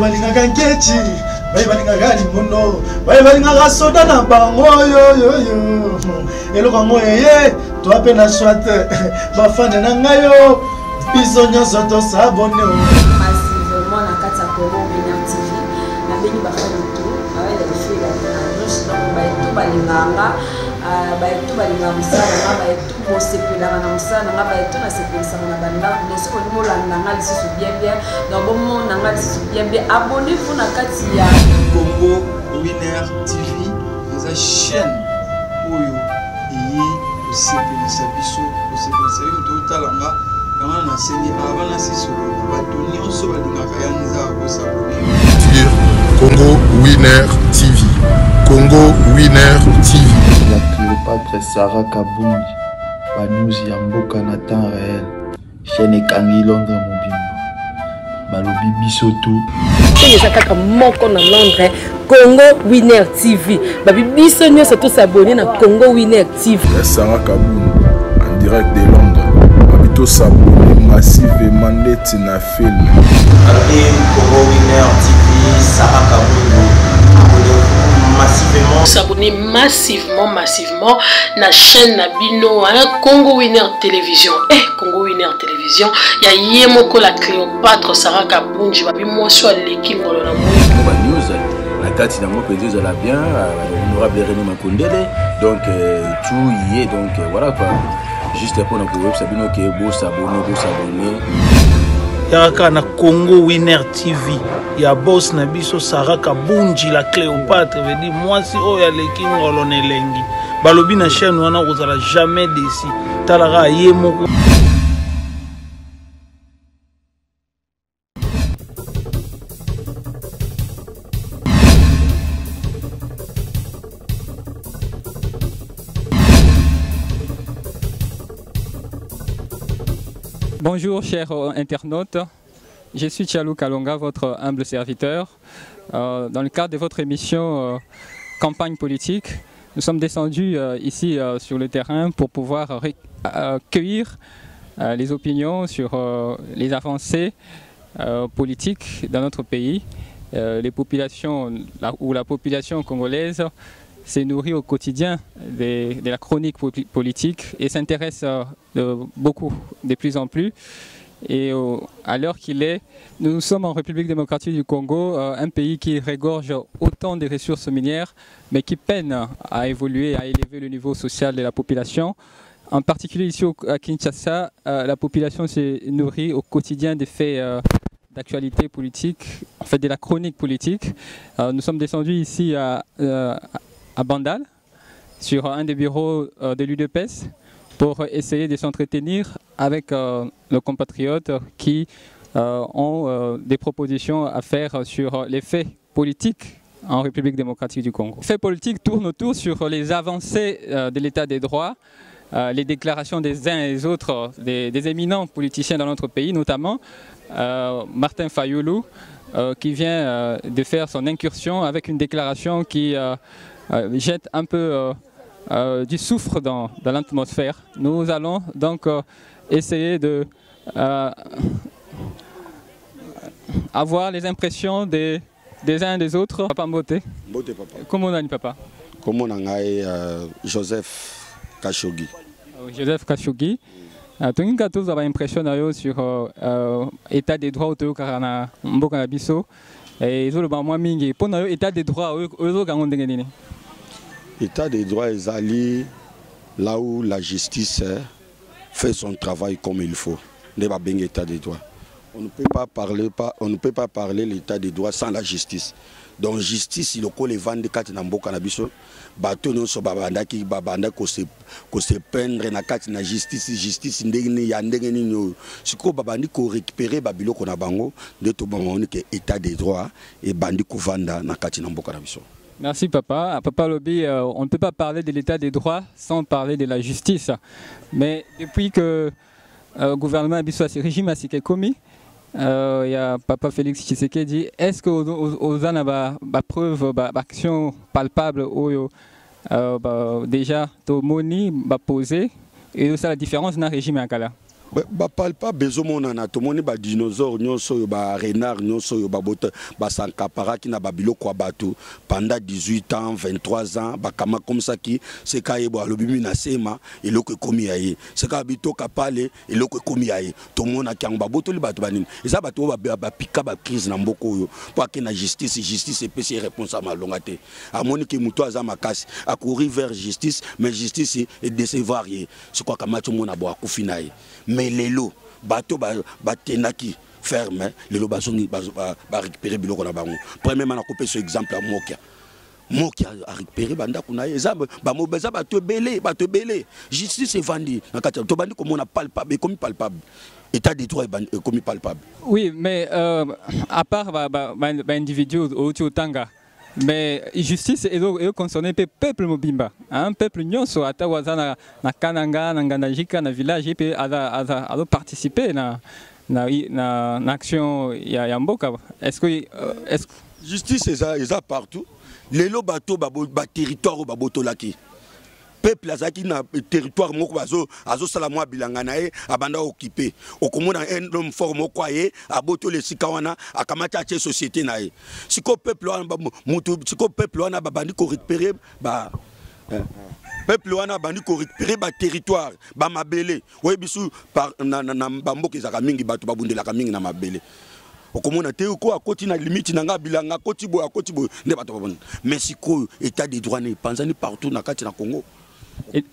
balingaka nkechi balingaka limono balingaka soda na bango yo eloko ngo yeye toi pe na swate bafane na ngayo biso nyonso tosabone massivement na kati ya Congo Winner TV na bengi bafane tout avec les filles la noche donc tout balinganga tout balinga musala nga tout bosepelanga na musala nga tout na sepelisanga na banda donc ko ndimolanda nga lisusu bien donc bon nga lisusu bien abonnez-vous na kati ya Congo Winner TV eza chaîne oyo iyi osepelisa biso osepelisa yo totalanga kama na sengi abana siso bato nyonso balingaka ya nzaka kosabone Congo Winner TV. Congo Winner TV. La Cléopâtre Sarah Kabunji, Banouzi Amboka na temps réel, chaîne Ekangi Londres Mobimba, Balobi Bisoto. C'est ça kaka moko na Londres, Congo Winner TV. Babi biso nyo surtout s'abonner na Congo Winner TV. Sarah Kabunji, en direct de Londres. Babito s'abonner massivement net na film. Congo Winner TV, Sarah Kabunji. S'abonner massivement na chaîne Nabino Congo Winner Télévision. Congo Winner Télévision, ya yemoko la Cléopâtre Sarah Kabunji babi moso aleki ngolo na mo. News la kati na mo peut-être ça la bien honorable René Makondele donc tout y est donc voilà quoi. Juste pour notre web Sabino qui est beau s'abonner. Yaka na Congo Winner TV ya boss na biso Sarah Kabunji la Cléopâtre veut dire moi si o ya leki ngolo nelengi balobi na chaîne wana kozala jamais déçu talaka yemoko. Bonjour chers internautes, je suis Tchalou Kalonga, votre humble serviteur. Dans le cadre de votre émission Campagne politique, nous sommes descendus ici sur le terrain pour pouvoir cueillir les opinions sur les avancées politiques dans notre pays. Les populations, la population congolaise se nourrit au quotidien de la chronique politique et s'intéresse beaucoup, de plus en plus. Et à l'heure qu'il est, nous sommes en République démocratique du Congo, un pays qui regorge autant de ressources minières, mais qui peine à évoluer, à élever le niveau social de la population. En particulier ici à Kinshasa, la population se nourrit au quotidien des faits d'actualité politique, en fait de la chronique politique. Nous sommes descendus ici à Bandal, sur un des bureaux de l'UDPS, pour essayer de s'entretenir avec nos compatriotes qui ont des propositions à faire sur les faits politiques en République démocratique du Congo. Les faits politiques tournent autour sur les avancées de l'état des droits, les déclarations des uns et des autres, des éminents politiciens dans notre pays, notamment Martin Fayoulou, qui vient de faire son incursion avec une déclaration qui jette un peu du soufre dans l'atmosphère. Nous allons donc essayer de avoir les impressions des uns et des autres. Papa Mbote. Mbote papa. Comment on a dit papa? Comment on a Joseph Kashogi. Joseph Kashogi. Tongin tous avoir impression sur l'état des droits au Karana Mboka Biso. Et ils ont moi mingi. Pour l'état des droits au Gangondengeni. L'état des droits est allé là où la justice fait son travail comme il faut. L'état des droits. On ne peut pas parler l'état des droits sans la justice. Donc justice, il faut les vendre quand on cannabis. Bateau non so babanda qui babanda ko se peindre na kati na justice ndenge ya ndenge ni siko babandi ko récupérer babilo ko na bango de to bamoni que état des droits et bandi ko vanda na kati na mboka na biso. Merci papa. Papa Lobi, on ne peut pas parler de l'état des droits sans parler de la justice. Mais depuis que le gouvernement Abisso, ce régime a été commis, il y a papa Félix Tshisekedi, est-ce que aux a des preuves, des actions palpables où déjà to moni ba posé et ça la différence dans le régime Akala? parle pas besoin na to moni ba dinosaure nyonso ba renard nyonso ba bota ba sankapara qui na babilo kwa bato pendant 18 ans 23 ans ba kama comme ça qui c'est kaye bo alobimi na sema eloko komi yaye c'est ka bito kapale eloko komi yaye to mona kyang ba botoli bato banini eza bato ba pika ba crise na mboko yo po ke na justice epesi réponse à malonga te amoni ke muto aza makasi a courir vers justice mais justice est décevoir ye c'est quoi kama to mona bo akufina ye mais lelo bato batenaki ferme lelo bazongi ba récupérer biloko na bango premièrement na couper ce exemple à Mokia a récupéré banda kuna eza ba mobeza bato belé justice est vendue na kati to bandi comme on a palpable comme palpable état de droit est comme palpable. Oui, mais à part individu au Tanga, mais justice est concernée le peuple mobimba, un peuple nyonso atawaza na kananga na ngandajika na village et a participer na action ya mboka. Est-ce que justice est partout. Les lots bateaux ba territoire baboto laki. Peuple azaki na territoire moko azo sala mwa bilanga na ye abanda occupé okomona un homme fort moko ye aboto le sikawana akamata cha société na ye siko peuple wana mutu siko peuple wana babandi ko récupérer peuple wana bandi ko récupérer ba territoire ba mabele oye bisu par na bamboka ezaka mingi bato babundela ka mingi na mabele okomona te ko akoti na limite nanga bilanga akoti bo ne bato babona mais siko état de droit ne panzani partout na kati na Congo.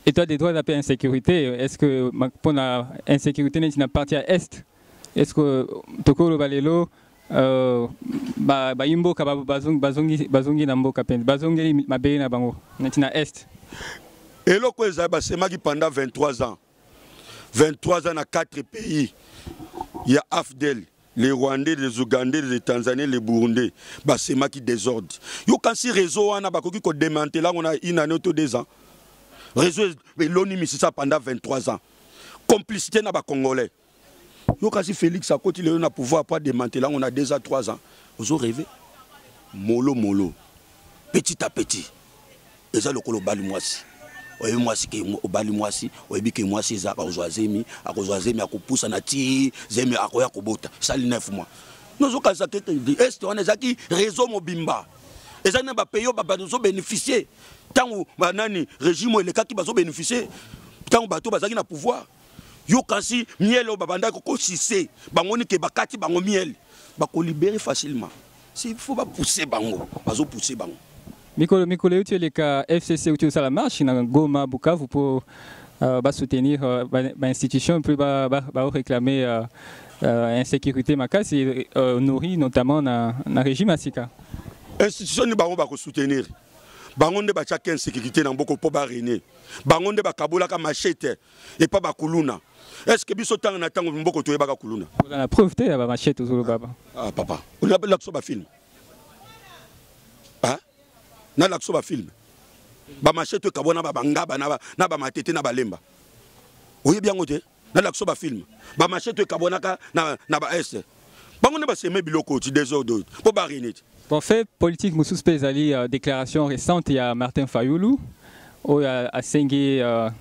État des droits d'appel insécurité, est-ce que pour la insécurité n'est pas à est? Est-ce que Tokolo Balelo Imbo Bazongi Nambo Kapen Bazongi Mabena Bango n'est à est? Et là c'est magi pendant 23 ans. 23 ans dans 4 pays. Il y a AFDEL, les Rwandais, les Ougandais, les Tanzaniens, les Burundais. C'est magi désordre. Yo quand si réseau on a bakoki ko démanteler on a une année autour 2 ans. Réseau l'ONU mis ça pendant 23 ans. Complicité na ba Congolais. Yo kasi Félix a continué na pouvoir pas démanteler on a 2 à 3 ans. Vous avez rêvé mollo petit à petit. Et ça le kolo bali mwasi. Oyebi mwasi ke obali mwasi, oyebi ke mwasi za ba ozwazemi akopousa na ti zemi akoya kobota. Ça li 9 mois. Nous zo kaza ke est on ezaki réseau mobimba. Et ça n'a pas payé ba bénéficier. Tant banani régime le cas qui bazo bénéficier tant bateau bazaki na pouvoir yo kasi miel o babanda ko sisé bangoni ke bakati bango miel bako libérer facilement s'il faut pas pousser bango bazo pousser bango Mikolo tu les cas FCC ou tu ça la marche na Goma Bukavu pour soutenir l'institution puis réclamer insécurité makasi nourri notamment na régime Asika institution ni bango ba ko soutenir bangonde ba chacun sécurité na mboko po ba rené bangonde ba kabola ka machete et pas ba kuluna est-ce que biso tanga na tango mboko to yeba ka kuluna on a preuve te ba machete zo baba ah papa on a la ba film ah na la ba film ba machete ka bona ba ngaba na ba matete na ba lemba oye bien ngote na la ba film ba machete ka bona ka na ba est bangonde ba seme biloko ti désordre po ba rené. Bon, fait politique, Moussous Pezali, déclaration récente, il y a Martin Fayoulou, qui a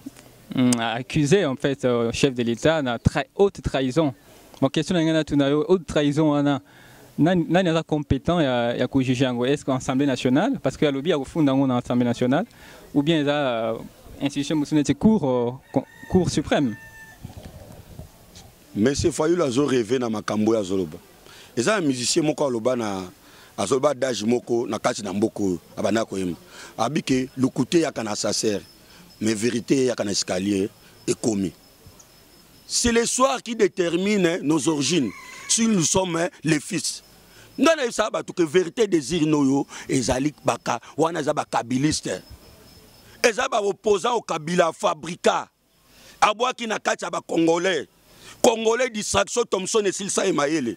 accusé en fait chef de l'État de haute trahison. Bon, question est haute trahison, on a compétent à juger est-ce qu'en Assemblée nationale, parce qu'il y a lobby au fond dans l'Assemblée nationale, ou bien il y a institution Moussous Cour suprême. Mais c'est Fayoulou a rêvé dans Makambo à Zoloba. Et ça, un musicien, mon Koloba na azoba daji moko na kati na mboko abana ko yim abike lukuté ya kana sacer mais vérité ya kana escalier est commis. C'est l'histoire qui détermine nos origines si nous sommes les fils. Ngana isaba to que vérité désir noyo ezali baka wana za ba kabiliste ezaba opposant au Kabila fabrica abwa ki na kati ba congolais distraction Thomson et Silsa Emayele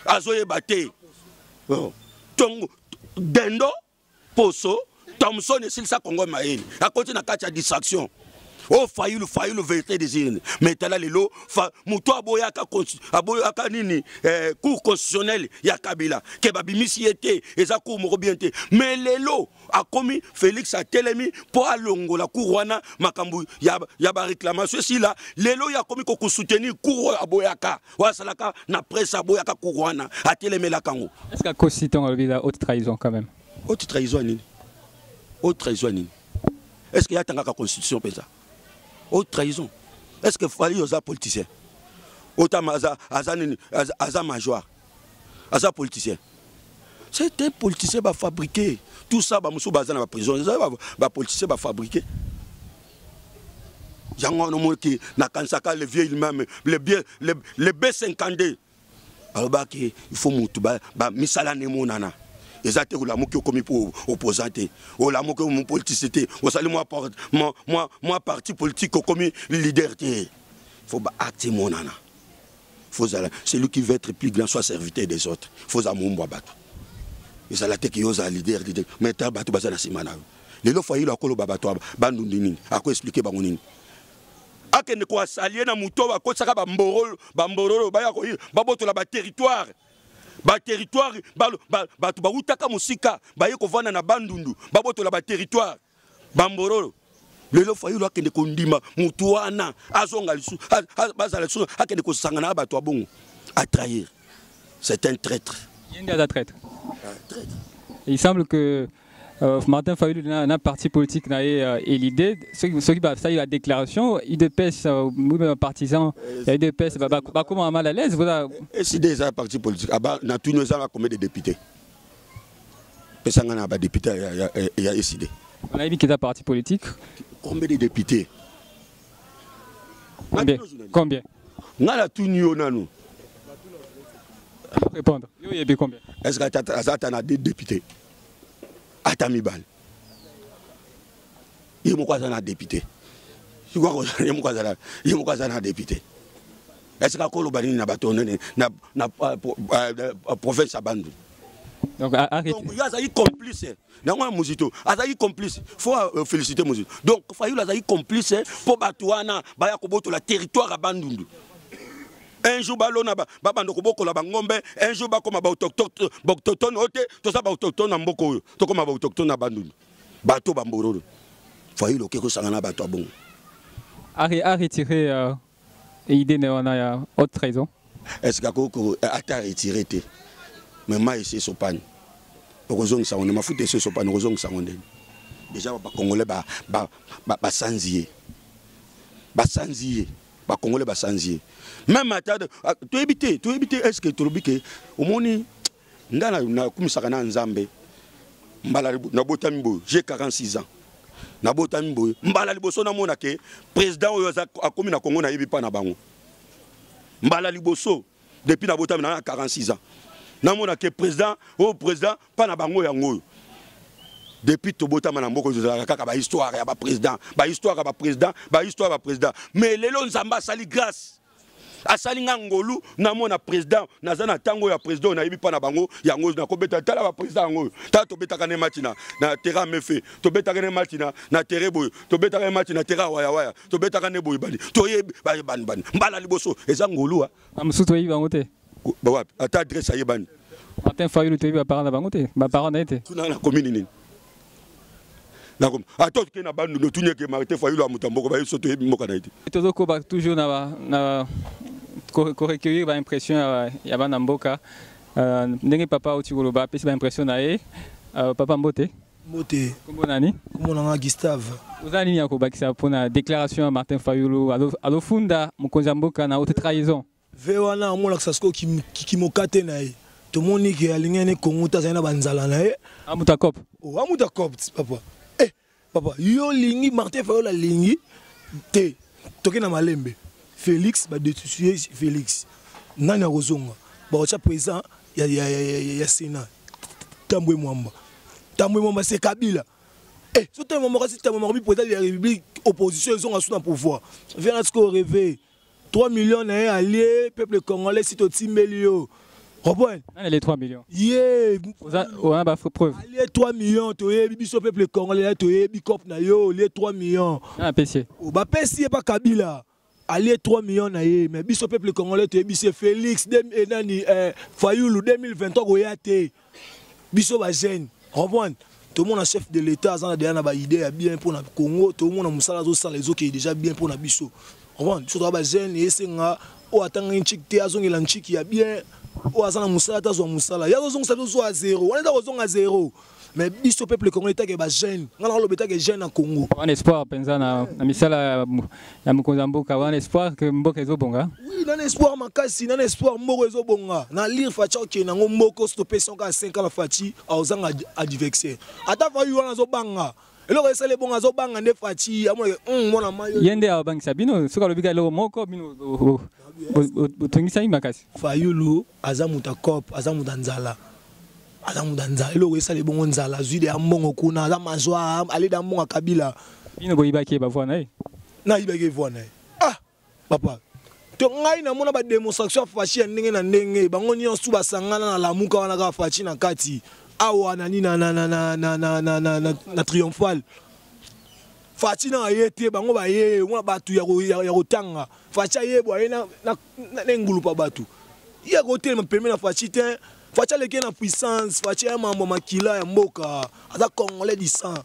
azoye baté Dendo, Poso, Thomson et Silsa Congo Maël. À côté de la distraction. Oh Fayulu vérité des urnes. Mais tala lelo muto aboyaka nini cour constitutionnel ya Kabila ke babimisi ete eza cour moko bien te. Mais lelo a commis Félix a telemi pour alongola cour wana makambu ya ba réclamation si là lelo ya commis ko soutenir cour aboyaka wa salaka na presse aboyaka cour wana a telemi la kango. Est-ce que constitution a la haute trahison quand même? Haute trahison nini? Haute trahison nini? Est-ce qu'il y a tant que constitution pesa? Haute trahison. Est-ce que fallait aux politiciens? Autant aza major, aza politicien. C'est un politicien qui va fabriquer. Tout ça, il va dans la prison. Les politiciens vont fabriquer. Il y a le vieux, le B52. Alors, il faut que ils ont été commis pour opposanter. La mon politicité. Moi parti politique commis leader. Il faut acter mon nana. Celui qui veut être plus grand soit serviteur des autres. Il faut amoumoua battre. Ils ont la tête qui ose leader. Mais tu as battu bazana simana. Les lois foyer la colo babato bandundini. À quoi expliquer bangunini? A que ne quoi s'allier na muto ba ko saka bamborolo ba ya ko baboto la ba territoire. Ba territoire ba utaka musika ba yeko vana na bandundu baboto la ba territoire bamborolo lelo fayu lo akende kondima mutu wana azonga lisu bazala lisu akende ko sangana ba to abongo à trahir. C'est un traître. Il y a un traître. Il semble que Martin Fayulu n'a parti politique n'a et l'idée ceux qui ça la déclaration IDPS partisan IDPS bah comment mal à l'aise voilà et si des partis politiques na tout nous avons combien de députés pesanga na ba député il y a décidé on a dit qu'il est parti politique combien de députés combien ngala tout nous nanu répondre il y a combien est-ce que Azata a des députés Atamibal. Il m'a croisé un député. Il m'a croisé un député. Est-ce que Kolobani n'a pas tourné na province à Bandou? Donc arrêtez. Donc il y a des complices. Dans un musito, il complice. Il faut féliciter Musito. Donc il y a des complices pour Batouana, Bayakoboto, la territoire à Bandundu. Un jour, un jour, comme autochtone, tout ça, autochtone, tout comme autochtone, abandonné. Bateau Bamboro. Foyer le Keko Sangana Bateau bon. À retirer l'idée de la haute trahison. Est-ce que a retiré? Mais moi, ici, c'est pan. Rosong Sangon, ma foute, c'est Sopan, Rosong Sangon. Déjà, les Congolais, Sanzier. Sanzier. Les Congolais, Sanzier. Même à tu éviter, est-ce que tu oublies au moni, na kumisakana nzambe, mbala na botambo, j'ai 46 ans. Na botambo, mbala liboso na mona ke président oyo a komi na Congo na yebi pa na bango. Mbala liboso depuis na botambo na 46 ans. Na mona ke président pa na bango yango. Depuis to botama na mboko zozala kaka ba histoire ya ba président, mais lelo nzamba sali grâce. Asalinga ngolu na mona président nazana tango ya président na yibi pa na bango yango na kobeta tala ba président ngo ta to beta kana matina na terrain mefe to beta kana matina na terrain boy to beta kana matina terrain waya to beta kana boy bani to ye ban mbala liboso eza ngolu amsuto yiba ngote ba wapi ata adresse ayebani Martin Fayulu to yiba parana bangote ba parana ete tuna na commune nini D'accord. Attends que na bandu no tunye ke Martin Fayulu amutamboko ba yeso to yebi moka na ite tozoko ba toujours na recueillir l'impression ya bana mboka ndenge papa otikoloba pesi ba impression na ye papa mbote kombo nani kombo na Gustave oza nini ya kobakisa mpona déclaration ya Martin Fayulu alofunda mokonzi ya mboka na haute trahison ve wana amonakisa siko kimoka te na ye tomoni ke alingi ne Congo tazali na banzala na ye amuta cop papa papa yo lingi Martin Fayulu alingi te toke na malembe Félix va détruire Félix. Nani Rozonga. Bah au présent ya Sénat. Tambwe Mwamba c'est Kabila. Eh, surtout moment quand c'est moment président de la République opposition ils ont assis dans pouvoir. Viens à ce qu'on rêve. 3 millions alliés peuple congolais si to timbelio. Les 3 millions. Yeah. On a preuve. Les 3 millions, tu es biso peuple congolais, tu es bicop na yo, les 3 millions. Ah, PC. Ba PC pas Kabila. Allez 3 millions na ye, mais biso peuple congolais, tu es biso Félix Fayoulou 2023 goyate. Biso ba jeune. Comprendre? Tout le monde a chef de l'État, ça a déjà une idée bien pour le Congo, tout le monde a moussala les autres qui est déjà bien pour la biso. Comprendre? Biso ba jeune et c'est nga o atanga une chic té azongi la chic qui a bien. O azana musala ta zo musala ya zo ngisa zo a zéro on est dans zo a zéro mais biso peuple congolais ta ke ba jeune ngala lo beta ke jeune en Congo on espoir penza na misala ya mukonza mboka on espoir que mboka ezo bonga oui na espoir makasi na espoir mboka ezo bonga na lire facha ke na ngomoko stopper son ka 5 ans la fachi ozanga a divexer ata fa yu na zo banga eloko esale bonga zo banga nde fachi amona mona mayo yende a bangisa bino soka lo bika eloko moko bino utungisa makasi Fayulu azamuta cop azamuta nzala eloko esale bongo nzala zwi de ambongo kuna za mazwa ale da mbongo Kabila bino boyibaki ba voix na yibaki voix na ah papa to ngai na mona ba démonstration fachi ndenge na ndenge bango nyonso basangana na lamuka wana ka fachi na kati awa na ni na triomphal fachi na yete bango ba ye mwa batu ya kotanga fachi ye bo na ngulu pa batu ya kotel ma permet na fachi te fachi leke na puissance fachi ya mambo makila ya mboka aza congolais du sang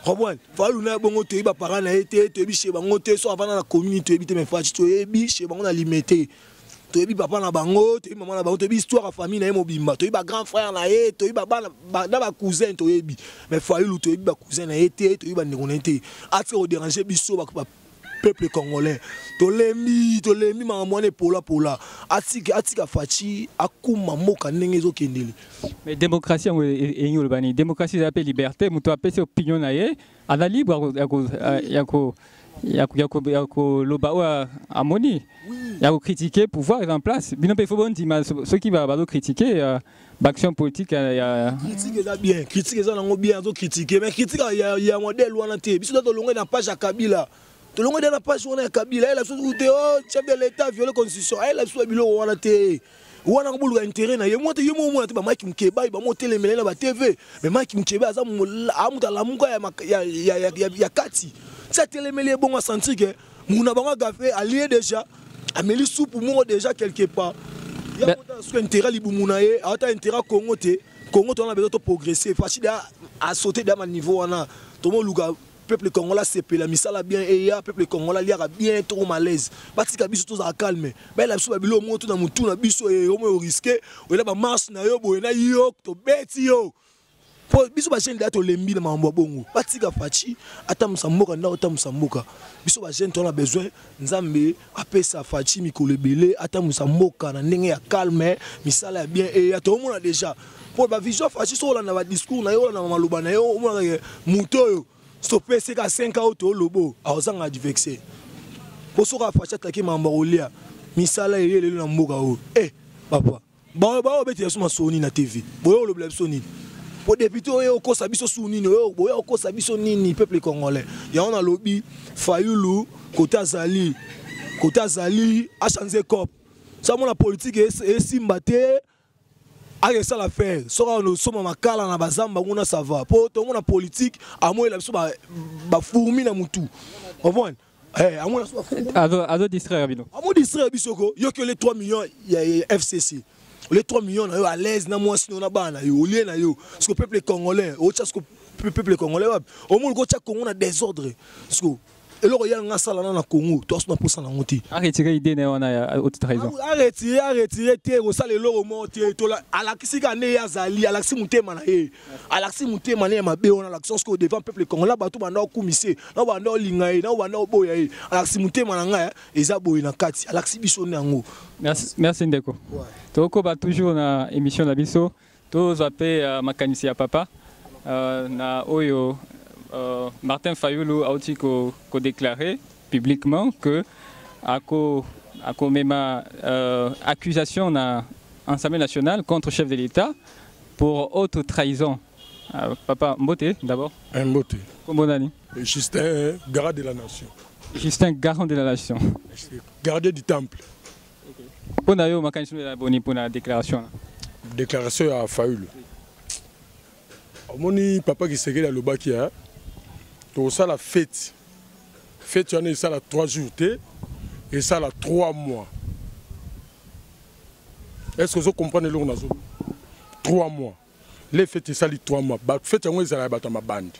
Robon falu na bongo te ba para na yete te biche bango te so avana na communauté te mais fachi to yebi chez bango na limité to yebi papa na bango to yebi maman na bango to yebi histoire famille na mobimba to yebi ba grand frère na ye to yebi ba cousin to yebi mais falu to yebi ba cousin na yete to yebi ba ndeko ati o déranger biso ba peuple congolais to lembi mamone pola atika fachi akuma moka ndenge zo kendele mais démocratie et bani démocratie ça appelle liberté muto apesi opinion na ye ana libre yako loba amoni yako critiquer pouvoir est en place bino pe faut bon dire ceux qui va critiquer l'action politique critique ça bien critique ça nango bien zo critiquer mais critique ya modèle wana te biso to longa na page ya Kabila to longa na page wana ya Kabila elle a sous chef de l'état violé constitution elle a sous bilo wana te wana ngobulu intérêt na ye mo te te ba maki mkeba ba mo telemele na ba TV mais maki mkeba za amuta la munga ya kati ça telemele bon sentir que muna bango gafé allié déjà ameli soupe mo déjà quelque part ya mota sous intérêt libumuna ye ata intérêt Congo te Congo to na besoin de progresser facile à sauter dans un niveau wana to mo luka peuple congolais c'est la misala bien et ya peuple congolais liara bien trop malaise batika biso to za calme ba la biso ba bilo moto na mutu na biso e o mo risquer o la ba marche na yo boye na yo to beti yo po biso ba jeune dato lembi na mambo bongo batika fachi ata musamboka na ata musamboka biso ba jeune to na besoin nzambe apesa fachi mikolo ebele ata musamboka na ndenge ya calme misala ya bien et ya to mona déjà pour ba vision fachi so la na ba discours na yo na maloba na yo mona muto yo stopper c'est qu'à 5 ans au lobo à ozanga du vexé pour so ka facha taki mamba olia misala yele na mboka o papa ba obeti suma soni na TV boyo lo blab soni pour député o ko sabiso soni no boyo ko sabiso nini peuple congolais ya on a lobby Fayulu Kota Zali a changé cop ça mon la politique est simbate avec ça l'affaire sera nous sommes makala na bazamba ngona ça va pour tout monde politique à moi la biso ba fourmi na mutu comprendre à moi ado distraire bino à moi distraire biso ko yo que les 3 millions ya FCC les 3 millions na yo à l'aise na moi sinon na bana yo lié na yo parce que peuple congolais au tcha que peuple congolais au monde ko tcha Congo na désordre parce que et là, il y a un salaire dans le Congo, toi, tu n'as pas ça dans le Congo. Arrêtez l'idée, on a haute trahison. Arrêtez, au salaire, l'euro monte, à l'accès gagné à Zali, à l'accès monté, à l'accès monté, mané, ma bé, on a l'action que devant le peuple congolais, là, bateau, on a commissaire, là, on a lingaï, là, on a boyé, à l'accès monté, mananga, et ça, boyé, na kati, à l'accès bichonné en haut. Merci, Ndeko. Toko, bah, toujours dans l'émission d'Abisso, tous appelés Makanisi à papa, na Oyo. Martin Fayoulou a aussi déclaré publiquement que à même accusation na Assemblée nationale contre le chef de l'État pour haute trahison. Papa Mbote d'abord. Mbote. Comment on dit? Justin, garant de la nation. Justin, garant de la nation. Gardien du temple. Pour d'ailleurs, ma candidature pour la déclaration. Déclaration à Fayoul. Mon papa qui s'est là le bas qui a. Tout ça la fête. Fête, tu en as ça la 3 jours et ça la 3 mois. Est-ce que vous comprenez le nazo? 3 mois. Les fêtes ça les 3 mois. Ba fête on ezala ba ma bande.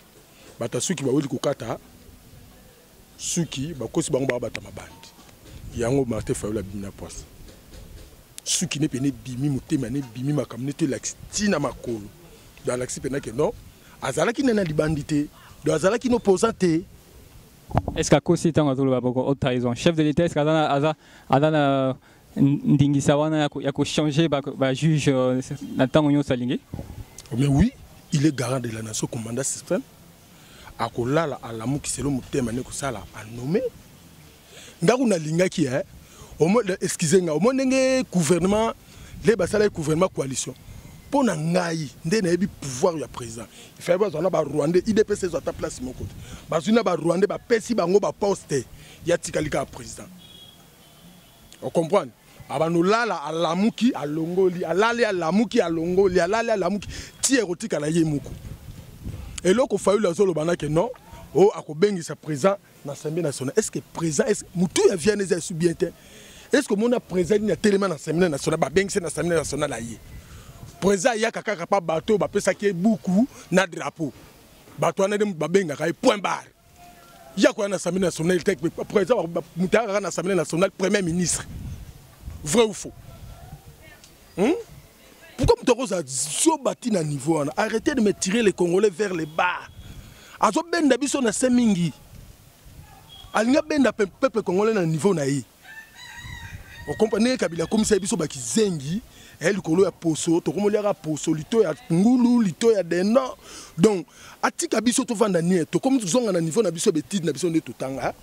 Ba ta suki ba weli kokata. Suki ba kosi bango ba ta ma bande. Yango Martin Fayoul bimina poisse. Suki ne pene bimi motema ne bimi makamne te laxtina makolo. Dans l'axi pena que non. Azala ki nena di bandité. Do azala ki no posante. Est-ce qu'à cause de haute trahison, chef de l'État, est-ce qu'Adana Ndingisawana a changé le juge Nathan Onyo Salingi? Mais oui, il est garant de la nation comme mandat système. À Kolala, à l'amour qui s'est le thème, à nommé. Ngaruna Linga qui est, excusez-moi, au moins, le gouvernement, les basales gouvernement coalition. Pour n'engager des pouvoir ya président il fait pas on a Rwanda IDPC sur ta place mon côté bazuna ba Rwanda ba pesi bango ba poste ya tikalika président on comprend abanu lala alamuki alongoli alale alamuki alongoli alale alamuki ti erotika na yemuko et loko fayu la zolo bana que non oh akobengi sa président na l'Assemblée nationale est-ce que président est-ce mutu ya vient les subiente est-ce que mon président ni tellement na l'Assemblée nationale ba bengi na l'Assemblée nationale aye président ya kaka pa bateau ba pesa ki beaucoup na drapeau bateau na dem ba benga ka point barre ya ko na Assemblée nationale tek président mutaka na Assemblée nationale premier ministre vrai ou faux pourquoi mutoko so bati na niveau on arrêtez de me tirer les Congolais vers les bas azo benda biso na semingi alinga benda peuple congolais na niveau na yi on comprend Kabila comme ça biso ba kizengi elle kolo ya poso to komo liaka poso lito ya ngulu lito ya deno donc atika biso to vanda nie to comme zonga na niveau na biso betide na biso ne totanga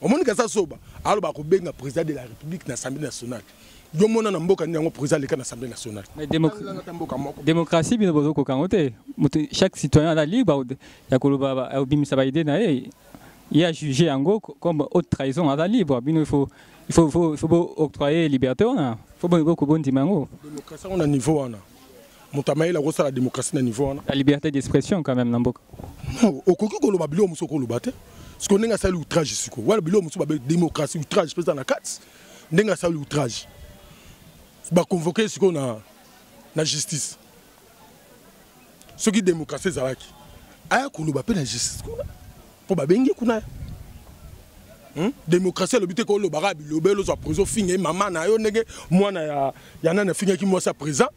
o moni ka sa soba alo ba ko benga président de la République na Assemblée nationale yo mona na mboka ni yango président le na Assemblée nationale mais démocratie bino bozo ko kangote chaque citoyen a libre ya koloba obimisa ba idée na il a jugé yango comme haute trahison à la libre bino il faut octroyer liberté on a faut beaucoup bon dimango démocratie on a niveau on a mutamaye la rosa la démocratie na niveau on a la liberté d'expression quand même namboka non okoki ko loba bilo muso ko loba te parce que ndenga sali outrage siko wala bilo muso ba démocratie outrage président na 4 ndenga sali outrage ba convoquer siko na justice ce qui démocratie zalaki aya ko loba pe na justice ko pour ba bengi kuna démocratie le but ko lo barabi lo belo za prison finge mama na yo ndenge mwana ya nana finge ki mwasa président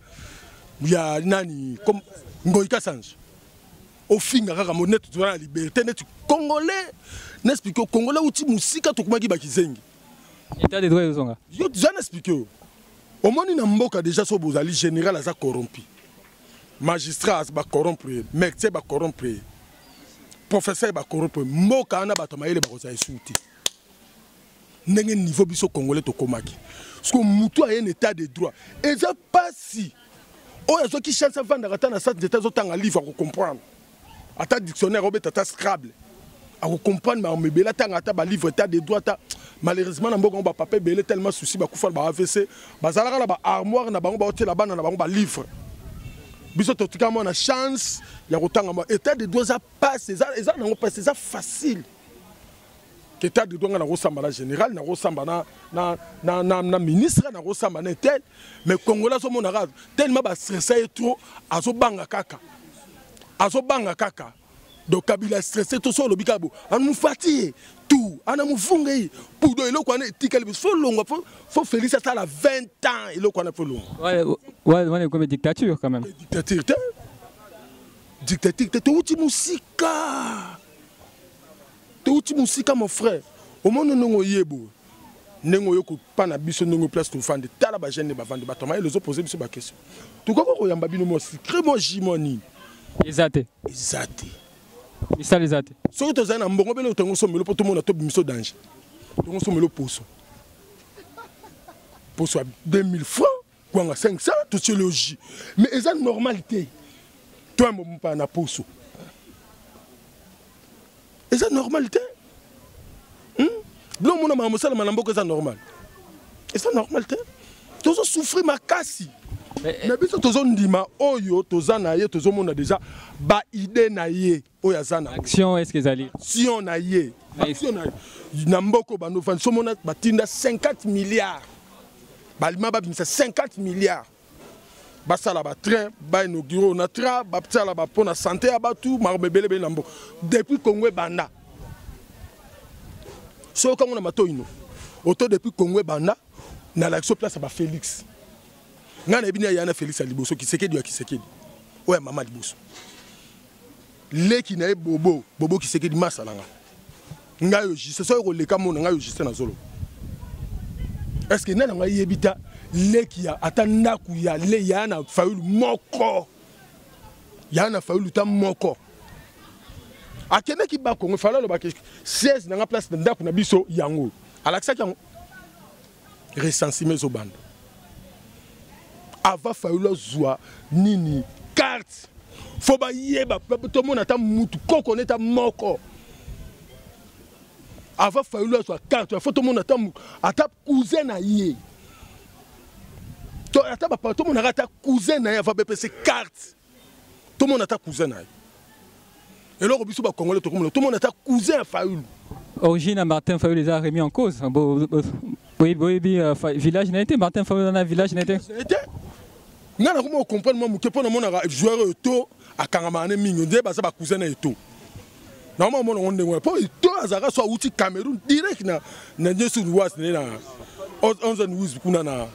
ya nani comme Ngoïka Sange au finga kaka monete tu la liberté net congolais n'explique congolais outi musika to kumaki bakizengi état des droits yozonga yo déjà n'explique au moins na mboka déjà so bozali général aza corrompu magistrat ba corrompre médecin ba corrompre professeur ba corrompre mboka na bato mayele ba koza esuti ndenge niveau biso congolais to komaki parce que mutu a un état de droit et ça pas si oh yazo ki chance vendre ata na sat d'état zotanga livre à comprendre ata dictionnaire obet ata scrabble à comprendre mais on bela tanga ata ba livre état de droit malheureusement na mboka ba papa belé tellement souci ba kufa ba AVC bazalaka na ba armoire na bango ba hôtel bana na bango ba livre biso to tika mo na chance ya kotanga mo état de droit ça passe ça na passe ça facile état de droit na rosamba na général na rosamba na ministre na rosamba na tel mais congolais so mona tellement ba stressé trop azo banga kaka donc Kabila stressé tout so lobikabo an mu fatigué tout ana mu fungai pour do eloko ana tikali faut longo faut Félix ça la 20 ans eloko ana faut longo ouais comme dictature quand même dictature te uti musika mon frère au monde non yebo nengo yoko pana biso nengo place to fande tala ba jeune ba vande ba toma les opposés biso ba question to ko yamba bino mo secret mo jimoni exacté misali so to zana mbongo bele to ngoso melo poto mona to biso danger to ngoso melo poso à 2000 francs kwanga 500 to théologie mais eza normalité toi mo pa na poso eza normalité non mon amant ça la mboka eza normal eza normalité tozo souffrir makasi mais biso tozo ndima oyo toza na ye tozo mona déjà ba idée na ye oyo azana action est-ce que zali si on a ye action na mboko bando fan so mona batinda 50 milliards balima ba bimisa 50 milliards basala ba train ba inauguro na tra ba tsala ba pona santé abatu marbebele be nambo depuis Congo banda so comme on a mato ino auto depuis Congo banda na l'action place ba Félix ngana ebina yana Félix aliboso Kisekedi ya Kisekedi oya mama liboso leki na bobo Kisekedi masalanga ngayo jise so ko leka mona ngayo jise na zolo est-ce que nana ngai yebita leki ya atanda ku ya le yana faulu moko yana faulu ta moko akene ki ba ko ngefala lo ba 16 na place ndako na biso yango alakisa yango recensime zo bando ava faulu zwa nini carte faut ba yeba to mona ta mutu koko neta moko ava faulu zwa carte faut to mona ta ata cousin na ye to ata ba to mona ata cousin na ye ava BPC carte to mona ta cousin na ye et là biso ba congolais to mona ta cousin faulu origine Martin Fayulu les a remis en cause. Oui, village n'a été, Martin Fayulu dans un village n'a été. Nous avons compris que nous avons joué au taux à Kangamane Mingo, nous avons cousin et tout. Normalement, on a tout à soit outil Cameroun direct na Nyesu Ouest na 11 Ouest kuna na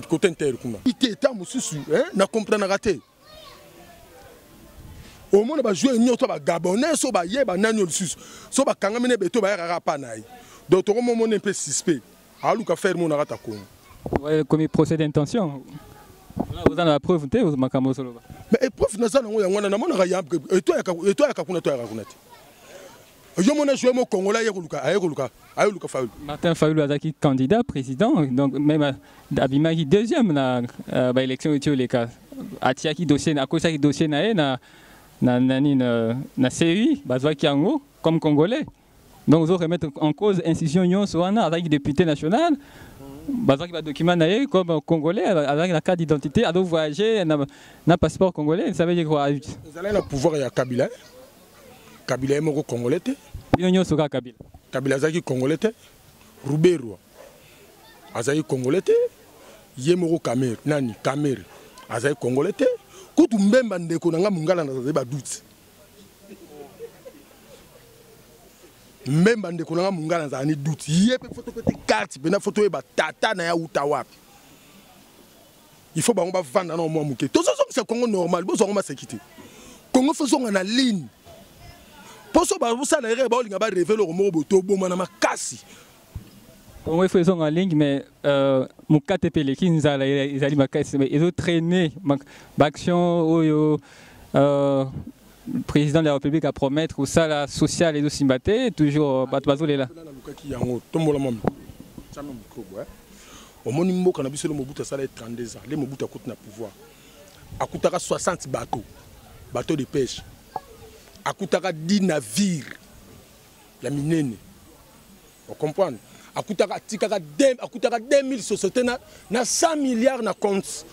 côté inter kuna. Ité ta mususu na comprendre raté. Au monde ba jouer nyoto ba gabonais so ba yeba nanyo lususu so ba kangamene beto ba yara pa nai donc to moment un peu suspect aluka faire mon arata ko ouais comme procès d'intention vous en avez la preuve te vous makamo solo mais preuve na ça na ngwana na mona ya et toi ya kakuna to ya kunati yo mona jouer mo congolais ayoluka Fayulu Martin Fayulu azaki candidat président donc même abimaki deuxième na ba élection utio les cas atiaki dossier na kosaki dossier na na CEI bazwa kiango comme congolais donc vous remettre en cause institution nyonso wana avec député national bazwa ki ba document na ye comme congolais avec la carte d'identité ado voyager na passeport congolais ça veut dire quoi vous allez le pouvoir ya Kabila est moko congolais te bino nyonso ka Kabila azaki congolais te Rubero azaki congolais te ye moko Kamer nani Kamer azaki congolais te kutu mbemba ndeko nanga mungala na zeba doute mbemba ndeko nanga mungala za ni doute yepe photo côté carte bena photo eba tata na ya uta wapi il faut ba on va vendre na mo muke to so c'est Congo normal bo so on ma sécurité Congo faisons na ligne poso ba busa na re ba olinga ba révéler mo boto bo mana makasi Congo faisons en ligne mais Mukate Peleki nzala izali makasi mais ils ont traîné l'action oyo président de la République à promettre ou ça la sociale et aussi mbaté toujours batbazo là tombola mom chama micro au moni mboka na biso le Mobutu ça 32 ans les Mobutu akute na pouvoir akutaka 60 bateaux de pêche akutaka 10 navires la minene on comprend akutaka 2000 sociétés na 100 milliards na compte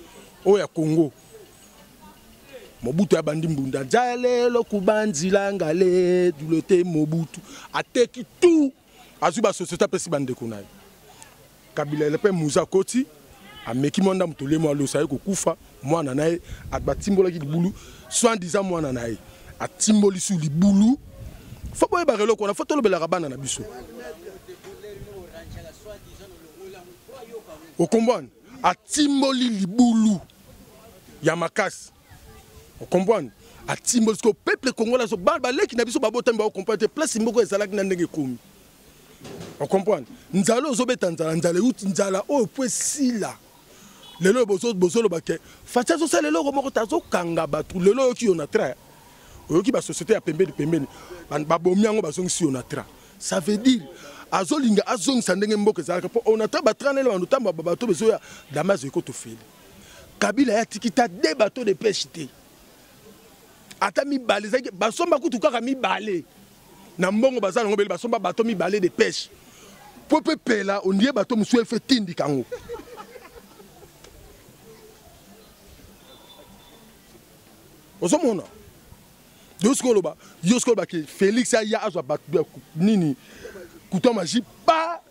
oya Congo Mobutu abandi mbunda jalelo kubanzila ngale dulote Mobutu ateki tout azuba société pesi bande kunai Kabila lepe muza koti ameki monda mutole mo alosa ko kufa mwana nae abatimbola ki libulu 70 ans mwana nae atimboli su libulu fo boye barelo ko na foto lo bela bana na biso au combat a timboli libulu ya makasi au combat a timboli ko peuple congolais so balba leki na biso babota mba au comprendre place mboko ezalaki na ndenge komi au comprendre nzalo zobeta nzala uti nzala o po sila lelo bozo lo baké facha so sala lelo moko tazo kanga batu lelo ki on a tra oyoki ba société ya pembeni ba bomiango bazongi si on a tra ça veut dire azolinga azongisa ndenge mboka ezalaka po on attend ba 30 le banotamba bato besoya Damas eko to feli Kabila ya tikita de bateaux de pêche te ata mi balé basomba kutu kaka mi balé na mbongo bazala ngobeli basomba bateau mi balé de pêche po pela on die bateau musu fait tindi kango ozomona yoskoloba ki Félix ya azwa nini couteau magique pas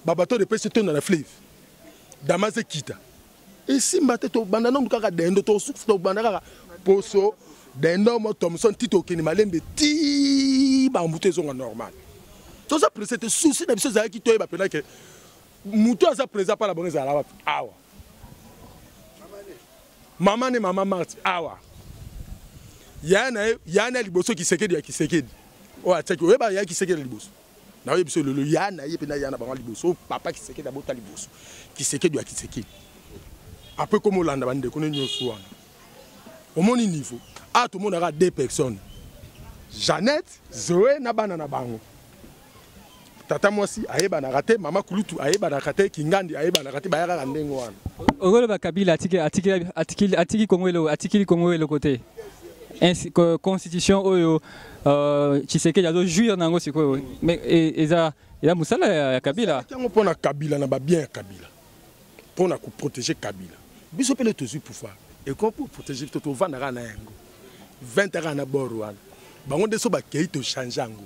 babato de pêche dans la fleuve damaze kita et si mbate to bandana mukaka dendo to souffle to bandaka poso dendo mo Thomson tito kini malembe ti ba mbute zonga normal to ça presete souci na biso za ki to ba pena ke muto aza présent par la bonne za la awa mama ne mama Marti awa yana liboso kisekedi ya kisekedi o ataki oyeba ya kisekedi liboso na oyebi so lelo yana ye pena yana bango liboso papa kisekedi abota liboso kisekedi ya kisekedi après comme Olanda bande ko nyoso wana omoni niveau a tout monde a deux personnes Jeannette Zoé na bana na bango tata mwasi ayeba na raté mama kulutu ayeba na raté kingandi ayeba na raté bayaka ndengo wana ogolo ba Kabila atiki Kongwelo côté constitution oyo Tshisekedi azo jouir nango sikoyo mais eza musala ya Kabila kango pona Kabila na ba bien Kabila pona ko protéger Kabila biso pele tozu pouvoir et pour protéger toto vanda na yango 20 ans na borwana bango ndeso ba kei to changer ngo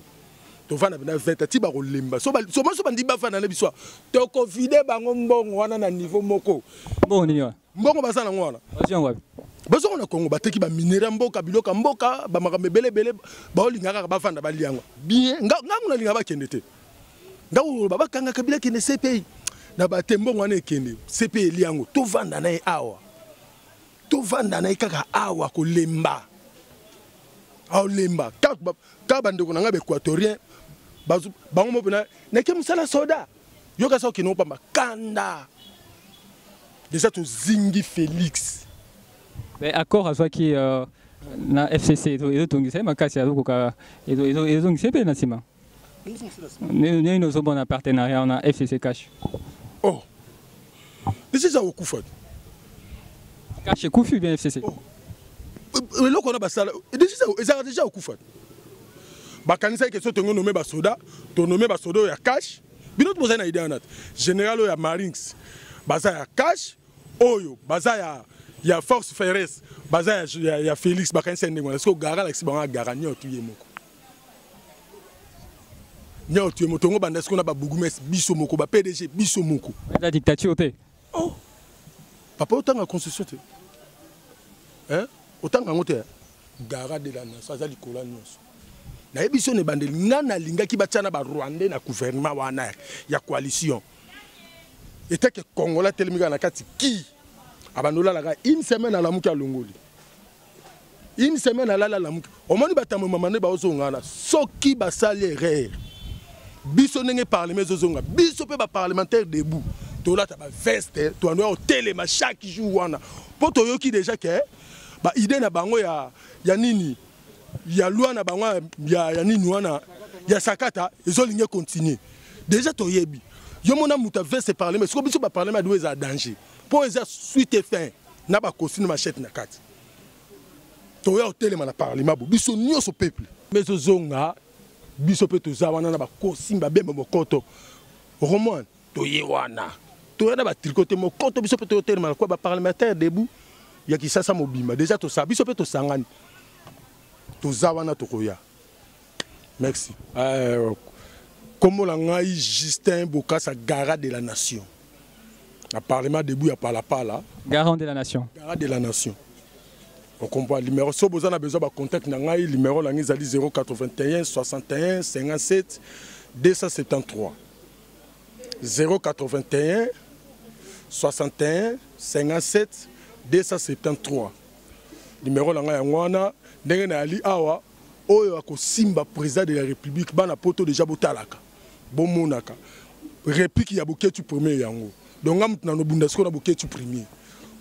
to vanda na 20 ti ba ko lemba so bandi ba fana na biso to ko vide bango mbongo wana na niveau moko mbongo nini mbongo basana ngwana wapi bazo na Congo bateki ba minera mboka biloka mboka ba makambe belebele ba olingaka ba fanda ba liango bien ngangu na linga ba kende te ngawu baba kanga Kabila kende CPI na ba tembongo wana ekende CPI liango to vanda na awa to vanda na kaka awa ko lemba au lemba ka bandeko na ngabe équatorien bazu bango mo pena na ke musala soda yoka sa okino pamba kanda déjà to zingi Félix. Mais accord azwa ki na FCC ezo tongisa makasi azo koka ezo ngisepe na sima. Ni nous sommes en partenariat on a FCC Cash. Oh. This is our kufa. Cash kufi bien FCC. Le loko na basala déjà déjà au kufa. Ba kanisa ke so tongo nommé ba soda, to nommé ba soda ya Cash. Bino to bozana idée anat. Général ya Marines. Baza ya Cash oyo baza ya force ferres baza ya Félix bakanisa ndingo est-ce que gara la sibanga gara nyotu yemoko nyotu yemoto ngo banda skona ba bugumes biso moko ba PDG biso moko la dictature te oh papa otanga constitution te hein otanga ngote gara de la nation azali kola nyonso na ebiso ne bande ngana linga ki batiana ba Rwandais na gouvernement wana ya coalition était que Congolais telemika na kati ki abanola la une semaine à la muka longoli une semaine à la muka omoni batamo mamane ba ozongana soki basali erreur biso nenge parlement zozonga biso pe ba parlementaire debout to la ta ba veste to ando au téléma chaque jour wana poto yoki déjà que ba idée na bango ya nini ya loi na bango ya nini wana ya sakata ezolinge continuer déjà to yebi yo mona muta veste parlement so biso ba parlement doit être danger pour les suite fin na ba kosina machette na kati to ya hotel na parlement biso nyoso peuple mais zonga biso pe to zawana na ba kosimba bemba mokoto roman to yewana to na ba tricoter mokoto biso pe to hotel na kwa ba parlementaire debout ya kisasa mobimba déjà to sa biso pe to sangani to zawana to koya merci comme la ngai Justin Bokassa garant de la nation. Le Parlement debout à Palapala. Garant de la nation. Garant de la nation. On comprend. Le numéro, si vous avez besoin de contact, le numéro 081 61 57 273. 081 61 57 273. Numéro là, ali awa oyo akosimba président de la République bana poto déjà botalaka. Bon monaka réplique ya boketu premier yango donc ngam na no bunda sko na boketu premier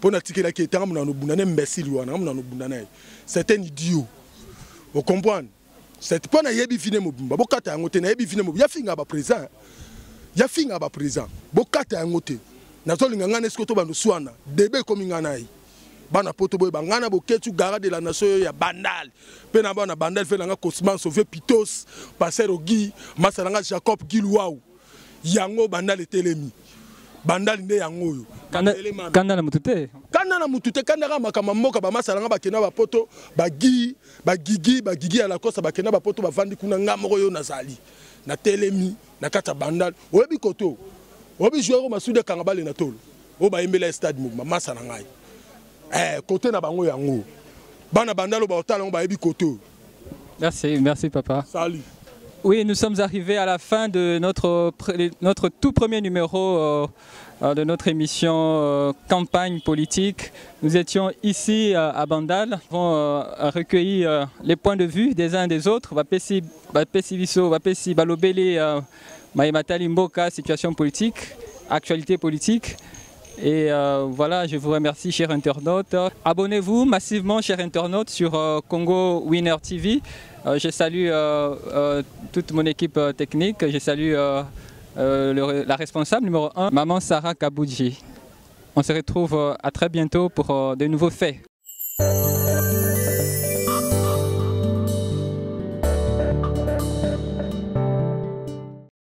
pona tikela ki etanga na no bunda ne imbécile wana ngam na no bunda na c'est un idiot vous comprenez c'est pona yebi fine mobimba bokata yango te na yebi fine mobimba ya finga ba président bokata yango te na zolinga ngana esko to bando swana debe komi ngana yi bana poto boy bangana boketu gara de la nation ya bandal pe na bana bandal fe langa Cosman sauvé Pitos passer ogi masalanga Jacob Gilwau yango bandal etelemi bandal nde yango yo kanda na mutute kanda na mutu te kanda ka makama mboka ba masalanga bakena ba poto bagi à la course bakena ba poto bavandi kuna ngamoko yo nazali na telemi na kata bandal oyebi koto oyebi joueur masude kanga bale na tolo o ba embela stade mouvement masala ngai côté na bango yango bana bandalo ba otala ba yebi koto. Merci papa. Salut. Oui, nous sommes arrivés à la fin de notre tout premier numéro de notre émission Campagne politique. Nous étions ici à Bandal. Nous avons recueilli les points de vue des uns et des autres. Bapesi Biso, Bapesi Balobele, Maïmatali Mboka, situation politique, actualité politique. Et voilà, je vous remercie, chers internautes. Abonnez-vous massivement, chers internautes, sur Congo Winner TV. Je salue toute mon équipe technique. Je salue la responsable numéro 1, Maman Sarah Kaboudji. On se retrouve à très bientôt pour de nouveaux faits.